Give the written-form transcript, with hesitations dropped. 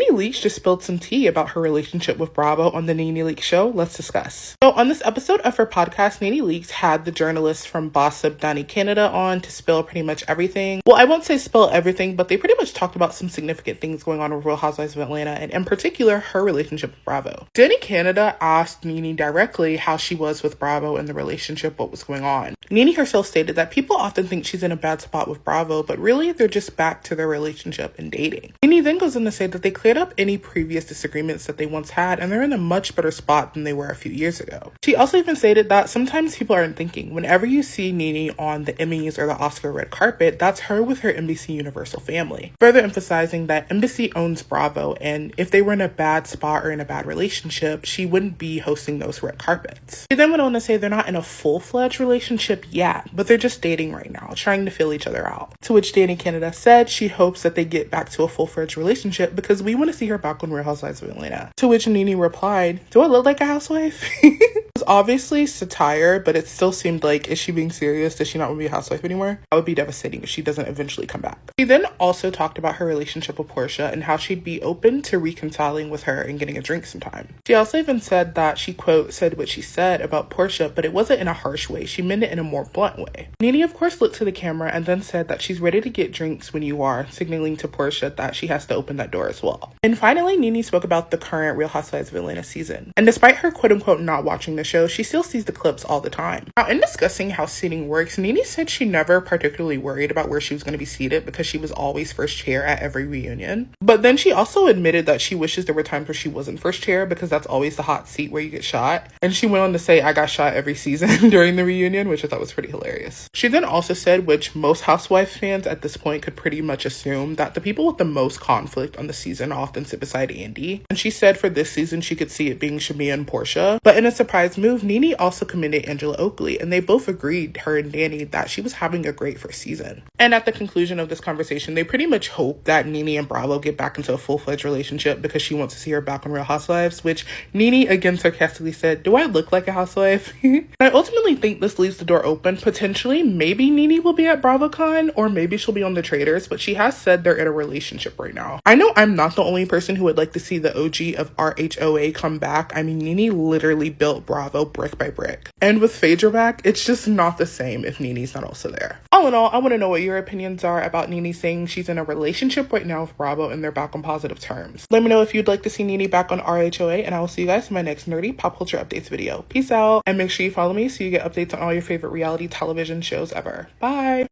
Nene Leakes just spilled some tea about her relationship with Bravo on the Nene Leakes show. Let's discuss. So on this episode of her podcast, Nene Leakes had the journalist from Bossip, Danny Canada, on to spill pretty much everything. Well, I won't say spill everything, but they pretty much talked about some significant things going on with Real Housewives of Atlanta, and in particular, her relationship with Bravo. Danny Canada asked Nene directly how she was with Bravo and the relationship, what was going on. Nene herself stated that people often think she's in a bad spot with Bravo, but really they're just back to their relationship and dating. Nene then goes on to say that they cleared up any previous disagreements that they once had, and they're in a much better spot than they were a few years ago. She also even stated that sometimes people aren't thinking. Whenever you see Nene on the Emmys or the Oscar red carpet, that's her with her NBC Universal family. Further emphasizing that NBC owns Bravo, and if they were in a bad spot or in a bad relationship, she wouldn't be hosting those red carpets. She then went on to say they're not in a full-fledged relationship yet, but they're just dating right now, trying to feel each other out. To which Danny Canada said she hopes that they get back to a full-fledged relationship because we want to see her back on Real Housewives of Atlanta. To which Nene replied, "Do I look like a housewife?" It was obviously satire, but it still seemed like, is she being serious? Does she not want to be a housewife anymore? That would be devastating if she doesn't eventually come back. She then also talked about her relationship with Portia and how she'd be open to reconciling with her and getting a drink sometime. She also even said that she, quote, said what she said about Portia, but it wasn't in a harsh way. She meant it in a more blunt way. Nene, of course, looked to the camera and then said that she's ready to get drinks when you are, signaling to Portia that she has to open that door as well. And finally, Nene spoke about the current Real Housewives of Atlanta season. And despite her, quote unquote, not watching the show, she still sees the clips all the time. Now, in discussing how seating works, Nene said she never particularly worried about where she was going to be seated because she was always first chair at every reunion. But then she also admitted that she wishes there were times where she wasn't first chair because that's always the hot seat where you get shot. And she went on to say, "I got shot every season" during the reunion, which I thought was pretty hilarious. She then also said, which most Housewives fans at this point could pretty much assume, that the people with the most conflict on the season often sit beside Andy. And she said for this season, she could see it being Shamia and Portia. But in a surprise move, Nene also commended Angela Oakley, and they both agreed, her and Danny, that she was having a great first season. And at the conclusion of this conversation, they pretty much hope that Nene and Bravo get back into a full-fledged relationship because she wants to see her back on Real Housewives, which Nene again sarcastically said, "Do I look like a housewife?" I ultimately think this leaves the door open. Potentially, maybe Nene will be at BravoCon, or maybe she'll be on the Traders, but she has said they're in a relationship right now. I know I'm not the only person who would like to see the OG of RHOA come back. I mean, Nene literally built Bravo brick by brick. And with Phaedra back, it's just not the same if Nene's not also there. All in all, I want to know what your opinions are about Nene saying she's in a relationship right now with Bravo and they're back on positive terms. Let me know if you'd like to see Nene back on RHOA, and I will see you guys in my next nerdy pop culture updates video. Peace out, and make sure you follow me so you get updates on all your favorite reality television shows ever. Bye!